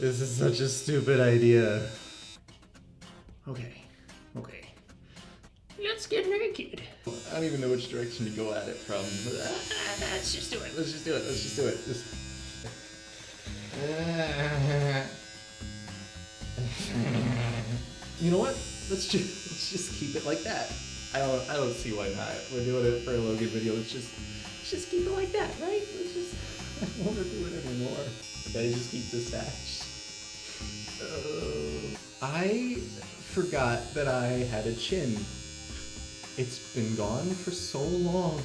This is such a stupid idea. Okay. Let's get naked. I don't even know which direction to go at it from. Let's just do it. You know what? Let's just keep it like that. I don't see why not. We're doing it for a Logan video. Let's just keep it like that, right? I don't want to do it anymore. Gotta just keep the stash. I forgot that I had a chin. It's been gone for so long.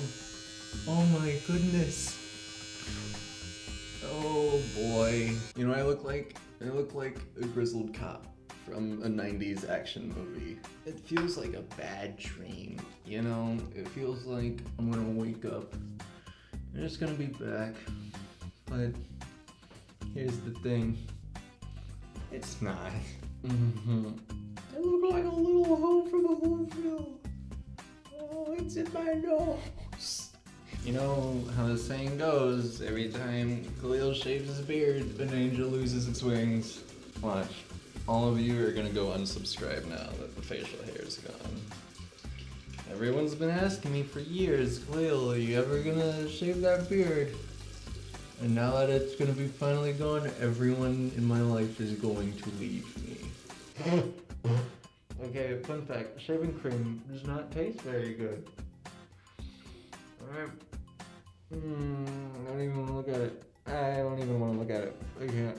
Oh my goodness. Oh boy. You know what I look like? I look like a grizzled cop from a 90s action movie. It feels like a bad dream, you know? It feels like I'm gonna wake up and it's gonna be back. But here's the thing. It's not. I look like a little hoe from a Whoville. Oh, it's in my nose. You know how the saying goes, every time Khalil shaves his beard, an angel loses its wings. Watch. All of you are gonna go unsubscribe now that the facial hair is gone. Everyone's been asking me for years, Khalil, are you ever gonna shave that beard? And now that it's gonna be finally gone, everyone in my life is going to leave me. Okay, fun fact, shaving cream does not taste very good. Alright. I don't even want to look at it. I don't even want to look at it. I can't.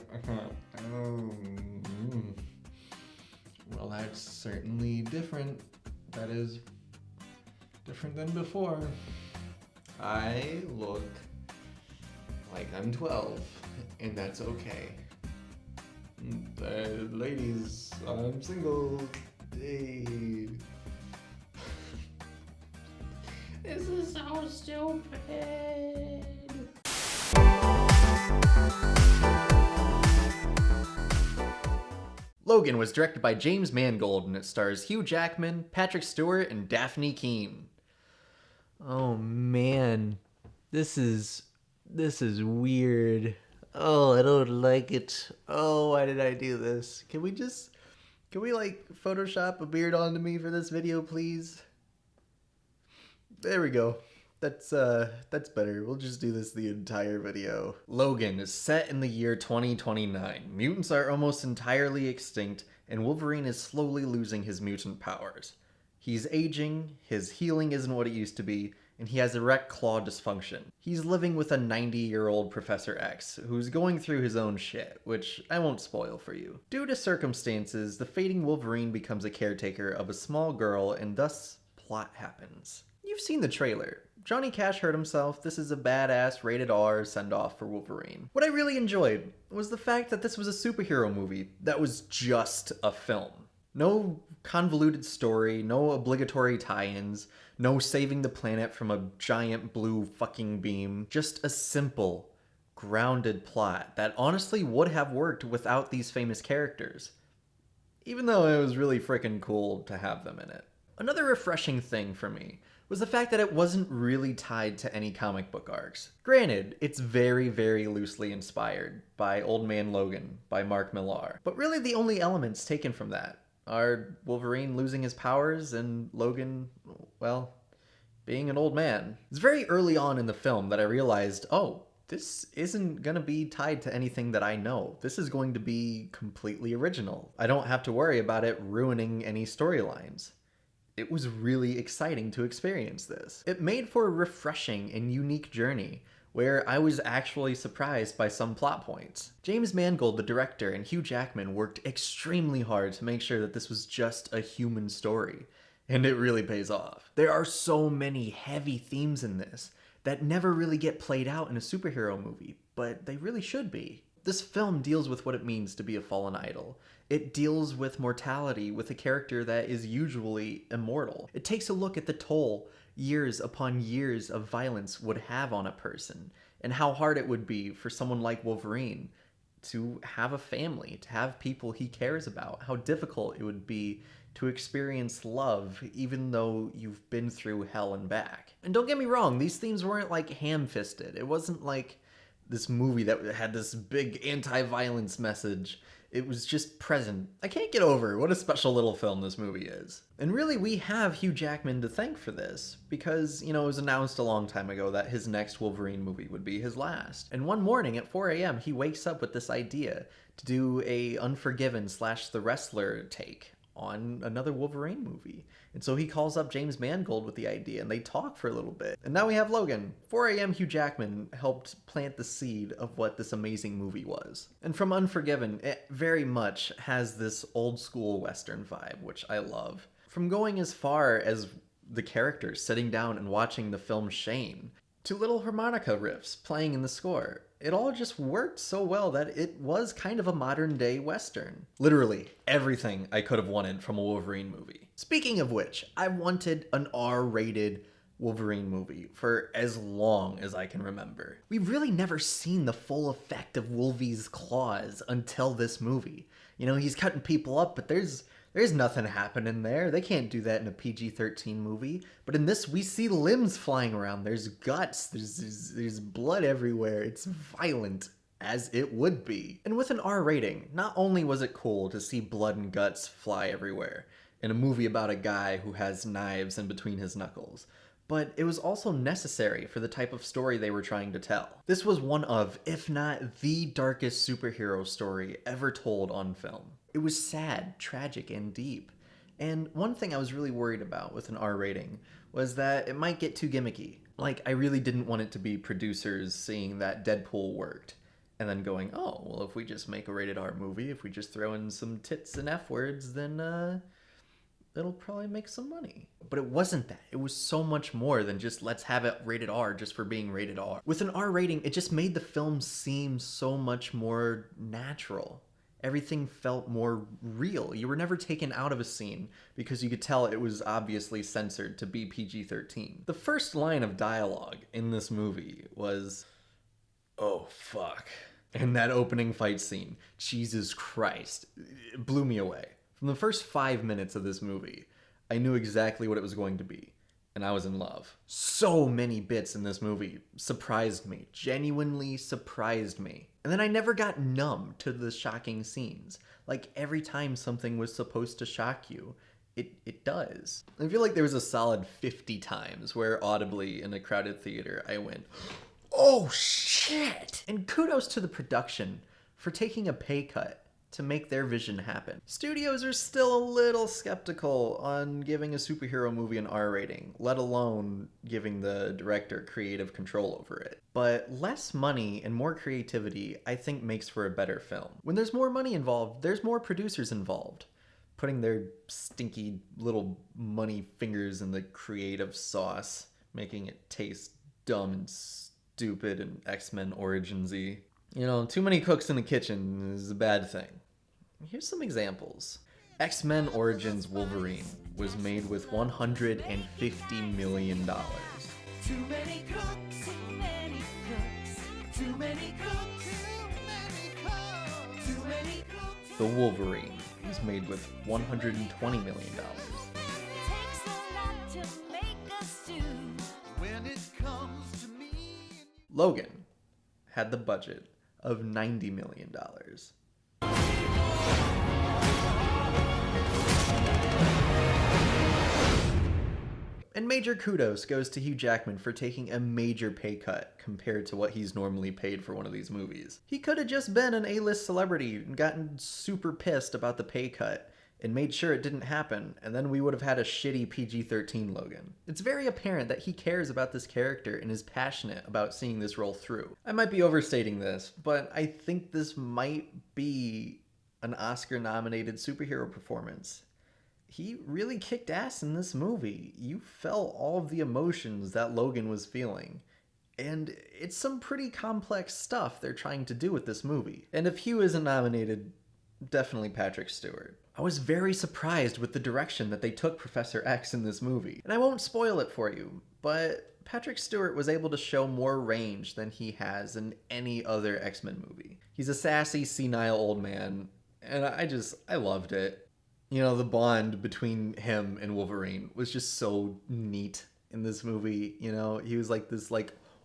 Well, that's certainly different. That is different than before. I look like I'm 12, and that's okay. Ladies, I'm single. Hey. This is so stupid. Logan was directed by James Mangold and it stars Hugh Jackman, Patrick Stewart, and Daphne Keane. Oh man, this is weird. Oh, I don't like it. Oh, why did I do this? Can we like Photoshop a beard onto me for this video, please? There we go. That's better. We'll just do this the entire video. Logan is set in the year 2029. Mutants are almost entirely extinct, and Wolverine is slowly losing his mutant powers. He's aging, his healing isn't what it used to be, and he has erect claw dysfunction. He's living with a 90-year-old Professor X, who's going through his own shit, which I won't spoil for you. Due to circumstances, the fading Wolverine becomes a caretaker of a small girl, and thus, plot happens. You've seen the trailer. Johnny Cash hurt himself. This is a badass rated R send-off for Wolverine. What I really enjoyed was the fact that this was a superhero movie that was just a film. No convoluted story, no obligatory tie-ins, no saving the planet from a giant blue fucking beam. Just a simple, grounded plot that honestly would have worked without these famous characters. Even though it was really freaking cool to have them in it. Another refreshing thing for me was the fact that it wasn't really tied to any comic book arcs. Granted, it's very, very loosely inspired by Old Man Logan by Mark Millar, but really the only elements taken from that are Wolverine losing his powers and Logan, well, being an old man. It's very early on in the film that I realized, oh, this isn't gonna be tied to anything that I know. This is going to be completely original. I don't have to worry about it ruining any storylines. It was really exciting to experience this. It made for a refreshing and unique journey, where I was actually surprised by some plot points. James Mangold, the director, and Hugh Jackman worked extremely hard to make sure that this was just a human story, and it really pays off. There are so many heavy themes in this that never really get played out in a superhero movie, but they really should be. This film deals with what it means to be a fallen idol. It deals with mortality with a character that is usually immortal. It takes a look at the toll years upon years of violence would have on a person, and how hard it would be for someone like Wolverine to have a family, to have people he cares about, how difficult it would be to experience love even though you've been through hell and back. And don't get me wrong, these themes weren't like ham-fisted. It wasn't like this movie that had this big anti-violence message. It was just present. I can't get over what a special little film this movie is. And really, we have Hugh Jackman to thank for this, because, it was announced a long time ago that his next Wolverine movie would be his last. And one morning at 4 a.m., he wakes up with this idea to do a Unforgiven / The Wrestler take on another Wolverine movie. And so he calls up James Mangold with the idea, and they talk for a little bit. And now we have Logan. 4 a.m. Hugh Jackman helped plant the seed of what this amazing movie was. And from Unforgiven, it very much has this old school Western vibe, which I love. From going as far as the characters sitting down and watching the film Shane, to little harmonica riffs playing in the score. It all just worked so well that it was kind of a modern day Western. Literally everything I could have wanted from a Wolverine movie. Speaking of which, I wanted an R-rated Wolverine movie for as long as I can remember. We've really never seen the full effect of Wolvie's claws until this movie. He's cutting people up, but there's nothing happening there. They can't do that in a PG-13 movie. But in this, we see limbs flying around. There's guts. There's blood everywhere. It's violent, as it would be. And with an R rating, not only was it cool to see blood and guts fly everywhere in a movie about a guy who has knives in between his knuckles, but it was also necessary for the type of story they were trying to tell. This was one of, if not the darkest superhero story ever told on film. It was sad, tragic, and deep. And one thing I was really worried about with an R rating was that it might get too gimmicky. Like, I really didn't want it to be producers seeing that Deadpool worked and then going, oh, well, if we just make a rated R movie, if we just throw in some tits and F words, then it'll probably make some money. But it wasn't that. It was so much more than just let's have it rated R just for being rated R. With an R rating, it just made the film seem so much more natural. Everything felt more real. You were never taken out of a scene because you could tell it was obviously censored to be PG-13. The first line of dialogue in this movie was, "Oh, fuck." And that opening fight scene, Jesus Christ, it blew me away. From the first 5 minutes of this movie, I knew exactly what it was going to be, and I was in love. So many bits in this movie surprised me, genuinely surprised me. And then I never got numb to the shocking scenes. Like, every time something was supposed to shock you, it does. I feel like there was a solid 50 times where audibly in a crowded theater I went, "Oh shit!" And kudos to the production for taking a pay cut to make their vision happen. Studios are still a little skeptical on giving a superhero movie an R rating, let alone giving the director creative control over it. But less money and more creativity, I think, makes for a better film. When there's more money involved, there's more producers involved, putting their stinky little money fingers in the creative sauce, making it taste dumb and stupid and X-Men Origins-y. Too many cooks in the kitchen is a bad thing. Here's some examples. X-Men Origins Wolverine was made with $150 million. Too many cooks, too many cooks, too many cooks, too many cooks. The Wolverine was made with $120 million. Takes a lot to make us do. When it comes to me. Logan had the budget of $90 million. And major kudos goes to Hugh Jackman for taking a major pay cut compared to what he's normally paid for one of these movies. He could have just been an A-list celebrity and gotten super pissed about the pay cut and made sure it didn't happen, and then we would have had a shitty PG-13 Logan. It's very apparent that he cares about this character and is passionate about seeing this roll through. I might be overstating this, but I think this might be an Oscar-nominated superhero performance. He really kicked ass in this movie. You felt all of the emotions that Logan was feeling. And it's some pretty complex stuff they're trying to do with this movie. And if Hugh isn't nominated, definitely Patrick Stewart. I was very surprised with the direction that they took Professor X in this movie. And I won't spoil it for you, but Patrick Stewart was able to show more range than he has in any other X-Men movie. He's a sassy, senile old man, and I loved it. The bond between him and Wolverine was just so neat in this movie. He was like this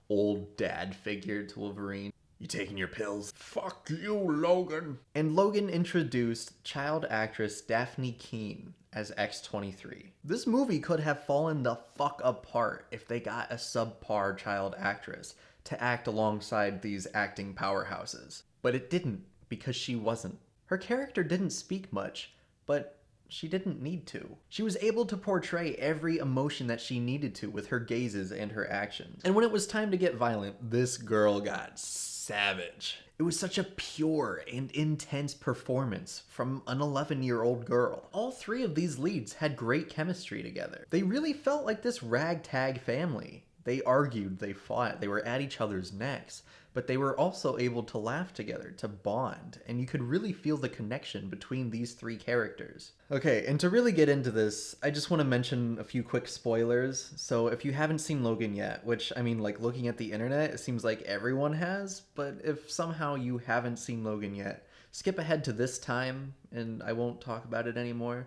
old dad figure to Wolverine. You taking your pills? Fuck you, Logan. And Logan introduced child actress Daphne Keane as X-23. This movie could have fallen the fuck apart if they got a subpar child actress to act alongside these acting powerhouses. But it didn't, because she wasn't. Her character didn't speak much, but she didn't need to. She was able to portray every emotion that she needed to with her gazes and her actions. And when it was time to get violent, this girl got savage. It was such a pure and intense performance from an 11-year-old girl. All three of these leads had great chemistry together. They really felt like this ragtag family. They argued, they fought, they were at each other's necks, but they were also able to laugh together, to bond, and you could really feel the connection between these three characters. Okay, and to really get into this, I just want to mention a few quick spoilers. So if you haven't seen Logan yet, which, I mean, like, looking at the internet, it seems like everyone has, but if somehow you haven't seen Logan yet, skip ahead to this time, and I won't talk about it anymore.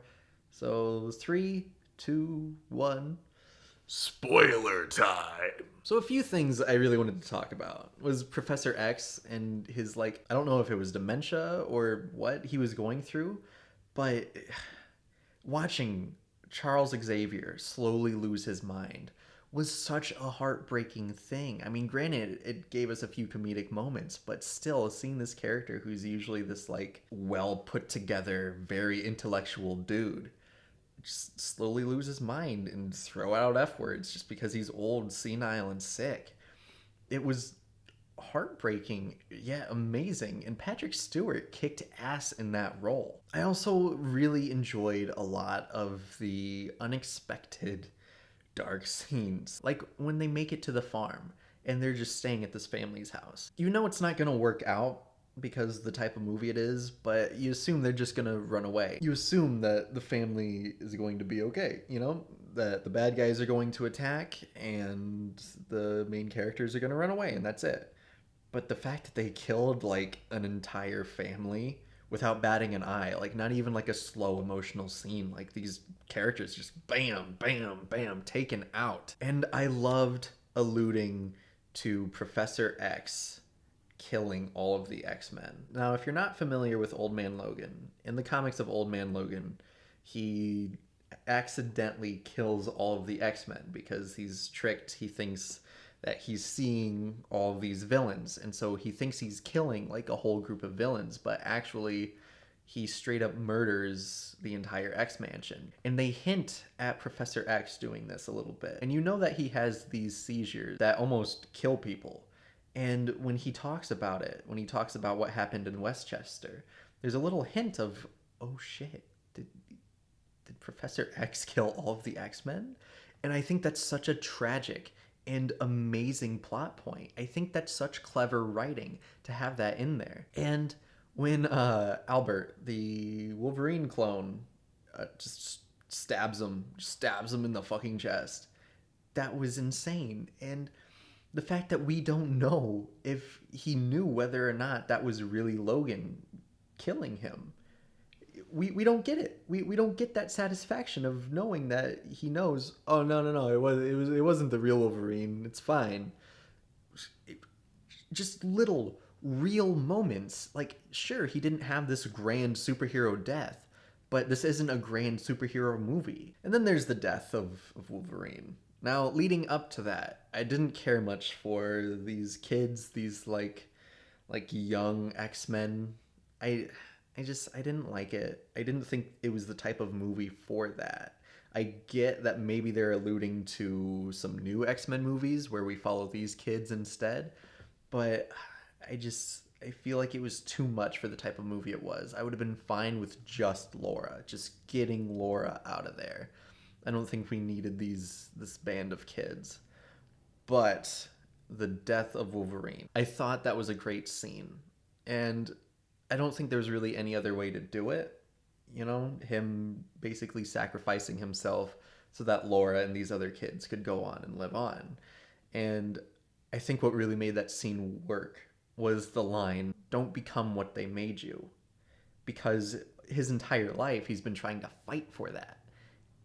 So 3, 2, 1... spoiler time. So a few things I really wanted to talk about was Professor X and his, like, I don't know if it was dementia or what he was going through, but watching Charles Xavier slowly lose his mind was such a heartbreaking thing. I mean, granted, it gave us a few comedic moments, but still, seeing this character who's usually this, like, well put together, very intellectual dude just slowly lose his mind and throw out F words just because he's old, senile, and sick. It was heartbreaking, yet amazing, and Patrick Stewart kicked ass in that role. I also really enjoyed a lot of the unexpected dark scenes, like when they make it to the farm and they're just staying at this family's house. You know it's not gonna work out because the type of movie it is, but you assume they're just gonna run away. You assume that the family is going to be okay, you know? That the bad guys are going to attack and the main characters are gonna run away, and that's it. But the fact that they killed, like, an entire family without batting an eye, like, not even like a slow emotional scene, like, these characters just bam, bam, bam, taken out. And I loved alluding to Professor X killing all of the X-Men. Now, if you're not familiar with Old Man Logan, in the comics of Old Man Logan, he accidentally kills all of the X-Men because he's tricked. He thinks that he's seeing all of these villains, and so he thinks he's killing, like, a whole group of villains, but actually he straight up murders the entire X-Mansion. And they hint at Professor X doing this a little bit. And you know that he has these seizures that almost kill people. And when he talks about it, when he talks about what happened in Westchester, there's a little hint of, oh shit, did Professor X kill all of the X-Men? And I think that's such a tragic and amazing plot point. I think that's such clever writing to have that in there. And when Albert, the Wolverine clone, just stabs him in the fucking chest, that was insane. And the fact that we don't know if he knew whether or not that was really Logan killing him. We don't get it. We don't get that satisfaction of knowing that he knows, oh no, it wasn't the real Wolverine. It's fine. Just little real moments. Like, sure, he didn't have this grand superhero death, but this isn't a grand superhero movie. And then there's the death of Wolverine. Now, leading up to that, I didn't care much for these kids, these like young X-Men. I didn't like it. I didn't think it was the type of movie for that. I get that maybe they're alluding to some new X-Men movies where we follow these kids instead, but I feel like it was too much for the type of movie it was. I would have been fine with just Laura, just getting Laura out of there. I don't think we needed this band of kids. But the death of Wolverine, I thought that was a great scene. And I don't think there's really any other way to do it. You know, him basically sacrificing himself so that Laura and these other kids could go on and live on. And I think what really made that scene work was the line, "Don't become what they made you." Because his entire life, he's been trying to fight for that.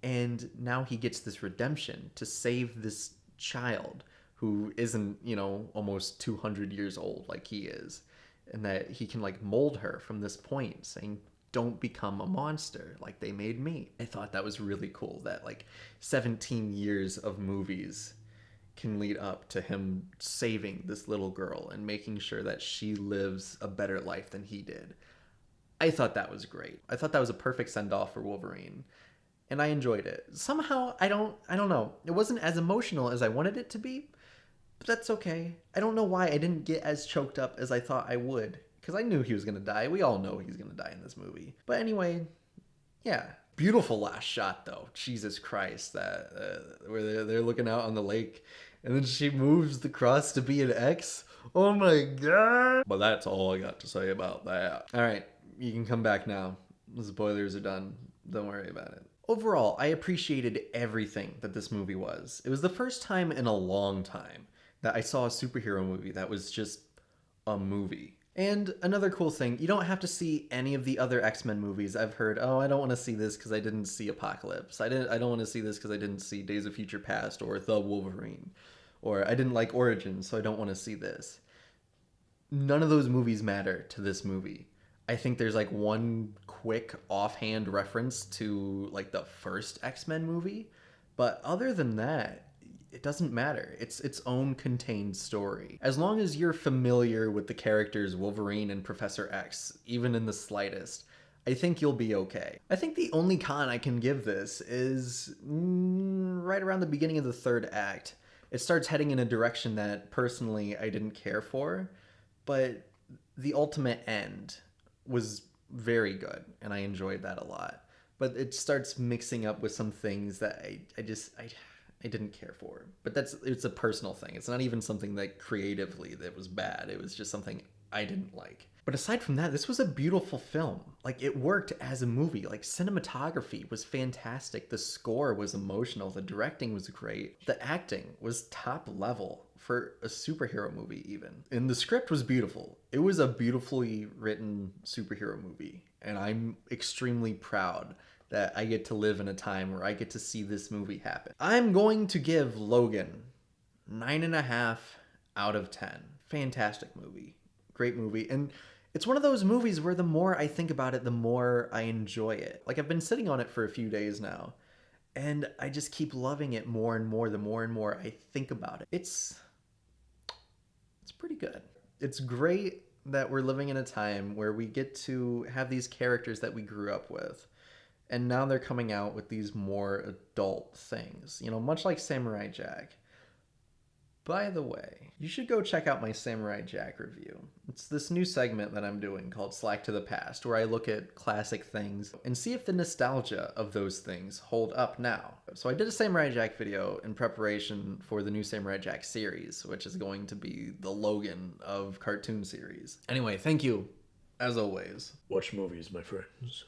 And now he gets this redemption to save this child who isn't, you know, almost 200 years old like he is, and that he can like mold her from this point, saying, don't become a monster like they made me. I thought that was really cool that like 17 years of movies can lead up to him saving this little girl and making sure that she lives a better life than he did. I thought that was great. I thought that was a perfect send-off for Wolverine, and I enjoyed it. Somehow, I don't know. It wasn't as emotional as I wanted it to be, but that's okay. I don't know why I didn't get as choked up as I thought I would, because I knew he was going to die. We all know he's going to die in this movie. But anyway, yeah. Beautiful last shot, though. Jesus Christ. Where they're looking out on the lake, and then she moves the cross to be an X. Oh my god. But that's all I got to say about that. All right, you can come back now. The spoilers are done. Don't worry about it. Overall, I appreciated everything that this movie was. It was the first time in a long time that I saw a superhero movie that was just a movie. And another cool thing, you don't have to see any of the other X-Men movies. I've heard, oh, I don't want to see this because I didn't see Apocalypse. I don't want to see this because I didn't see Days of Future Past or The Wolverine. Or I didn't like Origins, so I don't want to see this. None of those movies matter to this movie. I think there's like one quick offhand reference to like the first X-Men movie. But other than that, it doesn't matter. It's its own contained story. As long as you're familiar with the characters Wolverine and Professor X, even in the slightest, I think you'll be okay. I think the only con I can give this is right around the beginning of the third act. It starts heading in a direction that personally I didn't care for, but the ultimate end was very good, and I enjoyed that a lot. But it starts mixing up with some things that I didn't care for. But it's a personal thing. It's not even something that creatively that was bad. It was just something I didn't like. But aside from that, this was a beautiful film. Like, it worked as a movie. Like, cinematography was fantastic. The score was emotional. The directing was great. The acting was top level for a superhero movie even. And the script was beautiful. It was a beautifully written superhero movie. And I'm extremely proud that I get to live in a time where I get to see this movie happen. I'm going to give Logan 9.5 out of 10. Fantastic movie. Great movie. And it's one of those movies where the more I think about it, the more I enjoy it. Like, I've been sitting on it for a few days now, and I just keep loving it more and more the more and more I think about it. It's pretty good. It's great that we're living in a time where we get to have these characters that we grew up with. And now they're coming out with these more adult things, you know, much like Samurai Jack. By the way, you should go check out my Samurai Jack review. It's this new segment that I'm doing called Slack to the Past, where I look at classic things and see if the nostalgia of those things hold up now. So I did a Samurai Jack video in preparation for the new Samurai Jack series, which is going to be the Logan of cartoon series. Anyway, thank you, as always. Watch movies, my friends.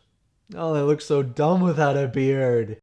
Oh, they look so dumb without a beard.